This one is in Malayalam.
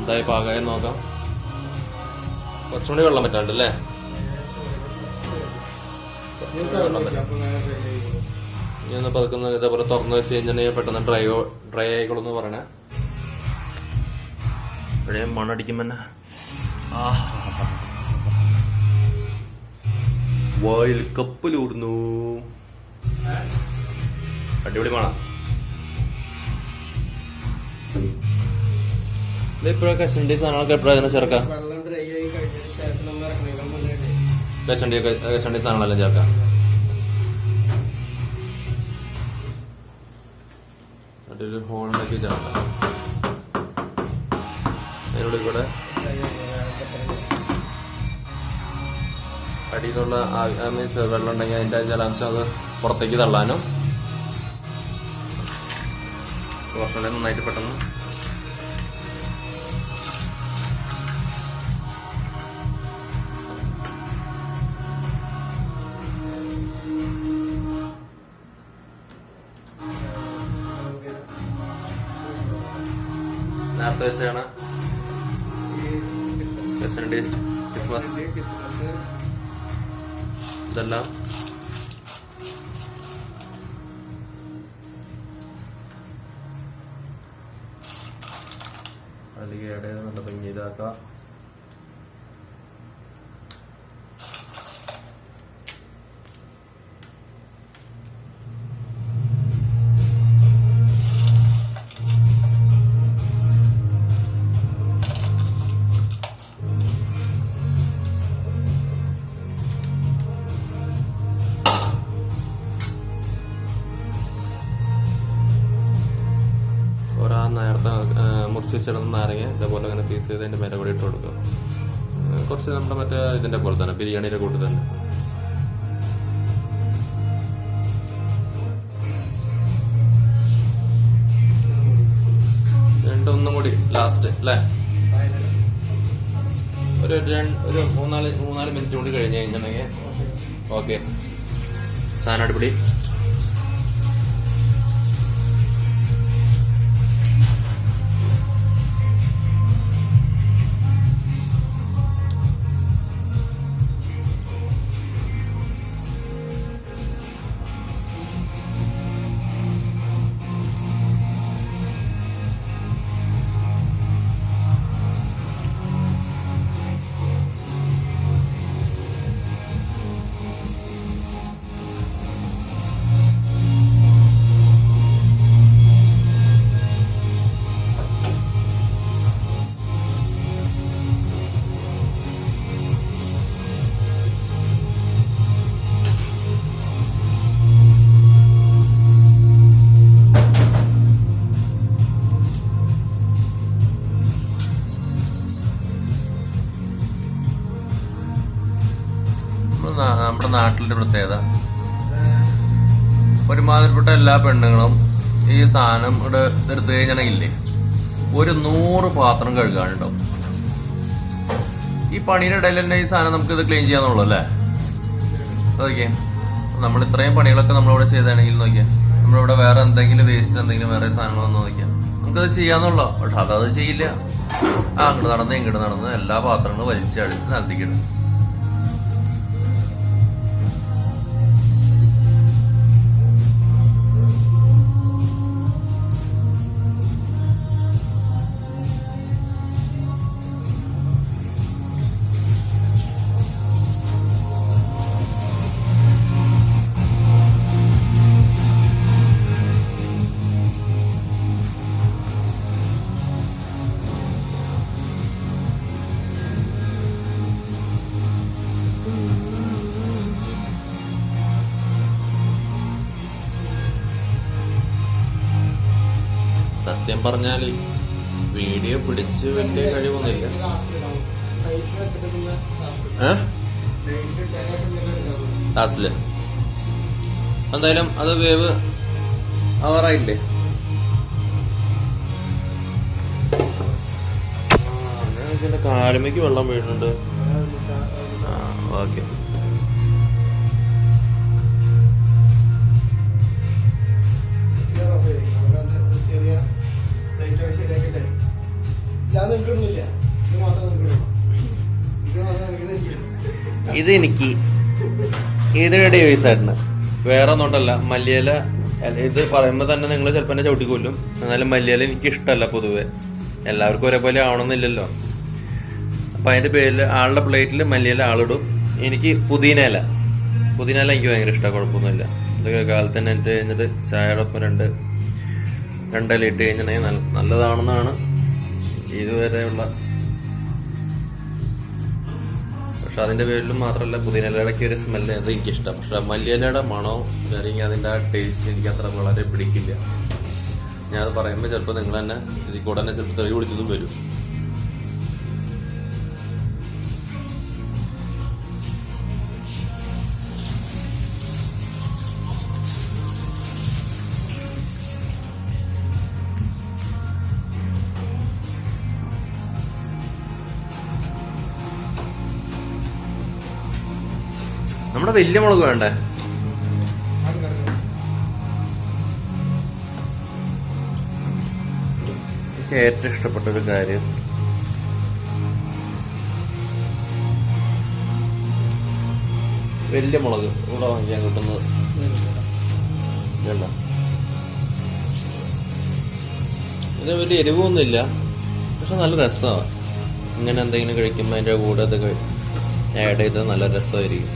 എന്തായി പാകമായി നോക്കാം. കുറച്ചുകൂടി വെള്ളം പറ്റാണ്ടല്ലേ? ഇനി ഒന്ന് പതുക്കുന്ന ഇതേപോലെ തുറന്നു വെച്ച് കഴിഞ്ഞാൽ പെട്ടെന്ന് ഡ്രൈ ആയിക്കോളൂന്ന് പറയണേ. പഴയ മണടിക്കുമ്പോ തന്നെ വായിൽ കപ്പലൂർന്നു. അടിപൊളി മണ. ഇപ്പോഴൊക്കെ കശണ്ടി സാധനങ്ങളൊക്കെ എപ്പോഴാണ് ചേർക്കാം? കശണ്ടി സാധനങ്ങളെല്ലാം ചേർക്കാം. ഒരു ഹോളുണ്ടാക്കി ചേർക്കാം. അതിനുള്ളിൽ കൂടെ അടിയിൽ നിന്നുള്ള മീൻസ് വെള്ളം ഉണ്ടെങ്കിൽ അതിൻ്റെ ജലാംശം അത് പുറത്തേക്ക് തള്ളാനും കുറച്ചുകൂടെ നന്നായിട്ട് പെട്ടെന്ന് നേരത്തെ വെച്ചാണ് ക്രിസ്മസ് ഇതെല്ലാം അതിലേക്ക് ഇടയിൽ നല്ല ഭംഗി ഇതാക്കാം. നേരത്തെ മുറിച്ച് വെച്ചിടുന്ന നാരങ്ങ ഇതേപോലെ അങ്ങനെ പീസ് ചെയ്ത് അതിൻ്റെ മേലെ കൂടി ഇട്ട് കൊടുക്കുക. കുറച്ച് നമ്മുടെ മറ്റേ ഇതിൻ്റെ പോലെ തന്നെ ബിരിയാണിയുടെ കൂട്ട് തന്നെ. ഒന്നും കൂടി ലാസ്റ്റ് അല്ലേ? ഒരു മൂന്നാല് മിനിറ്റ് കൂടി കഴിഞ്ഞ് കഴിഞ്ഞിട്ടുണ്ടെങ്കിൽ ഓക്കെ, സാധനം അടിപൊളി. നമ്മുടെ നാട്ടിലൊരു പ്രത്യേകത, ഒരുമാതിരിപ്പെട്ട എല്ലാ പെണ്ണുങ്ങളും ഈ സാധനം ഇവിടെ എടുത്തു കഴിഞ്ഞാണെങ്കിലേ ഒരു 100 പാത്രം കഴുകാനുണ്ടാവും. ഈ പണിയുടെ ഇടയിൽ തന്നെ ഈ സാധനം നമുക്ക് ഇത് ക്ലീൻ ചെയ്യാന്നുള്ളൂ അല്ലേ? നോക്കിയേ, നമ്മൾ ഇത്രയും പണികളൊക്കെ നമ്മളിവിടെ ചെയ്താണെങ്കിൽ നോക്കിയാൽ നമ്മളിവിടെ വേറെ എന്തെങ്കിലും വേസ്റ്റ് എന്തെങ്കിലും വേറെ സാധനങ്ങളൊന്നും നോക്കിയാൽ നമുക്കത് ചെയ്യാന്നുള്ളൂ. പക്ഷെ അതത് ചെയ്യില്ല. അങ്ങോട്ട് നടന്ന് ഇങ്ങോട്ട് നടന്ന് എല്ലാ പാത്രങ്ങളും വലിച്ചടിച്ച് നിലത്തിക്കിടും. സത്യം പറഞ്ഞാല് വീഡിയോ പിടിച്ച് വലിയ കഴിവൊന്നുമില്ല. ലാസ്റ്റില് എന്തായാലും അത് വേവ് ആവാറായില്ലേ? കാലുമയ്ക്ക് വെള്ളം വീഴുന്നുണ്ട്. ഓക്കെ, ഇത് എനിക്ക് ഇതിടെ ചോയ്സായിരുന്നു, വേറെ ഒന്നുകൊണ്ടല്ല. മല്ലിയില ഇത് പറയുമ്പോൾ തന്നെ നിങ്ങൾ ചിലപ്പോൾ എന്നെ ചവിട്ടിക്കൊല്ലും. എന്നാലും മല്ലിയില എനിക്ക് ഇഷ്ടമല്ല പൊതുവെ. എല്ലാവർക്കും ഒരേപോലെ ആവണമെന്നില്ലല്ലോ. അപ്പം അതിൻ്റെ പേരിൽ ആളുടെ പ്ലേറ്റിൽ മല്ലിയില ആളിടും. എനിക്ക് പുതിനയില എനിക്ക് ഭയങ്കര ഇഷ്ടമാണ്, കുഴപ്പമൊന്നുമില്ല. ഇതൊക്കെ കാലത്ത് തന്നെ എടുത്ത് കഴിഞ്ഞിട്ട് ചായയോടൊപ്പം രണ്ടില ഇട്ട് കഴിഞ്ഞിട്ടുണ്ടെങ്കിൽ നല്ലതാണെന്നാണ് ഇതുവരെയുള്ള. പക്ഷെ അതിൻ്റെ പേരിലും മാത്രമല്ല പുതിനയിലയുടെയൊക്കെ ഒരു സ്മെല്ല് അത് എനിക്കിഷ്ടം. പക്ഷെ മല്ലിയിലയുടെ മണോ അല്ലെങ്കിൽ അതിൻ്റെ ആ ടേസ്റ്റ് എനിക്ക് അത്ര വളരെ പിടിക്കില്ല. ഞാനത് പറയുമ്പോൾ ചിലപ്പോൾ നിങ്ങൾ തന്നെ ഇതിൽ കൂടെ തന്നെ ചിലപ്പോൾ തെറി പിടിച്ചതും വരും. നമ്മുടെ വലിയ മുളക് വേണ്ടേ? എനിക്ക് ഏറ്റവും ഇഷ്ടപ്പെട്ട ഒരു കാര്യം വലിയ മുളക് ഇവിടെ വാങ്ങിക്കാൻ കിട്ടുന്നത്. ഇതിന് വലിയ എരിവൊന്നുമില്ല, പക്ഷെ നല്ല രസമാണ്. ഇങ്ങനെ എന്തെങ്കിലും കഴിക്കുമ്പോൾ അതിൻ്റെ കൂടെ അത് ആഡ് ചെയ്ത് നല്ല രസമായിരിക്കും.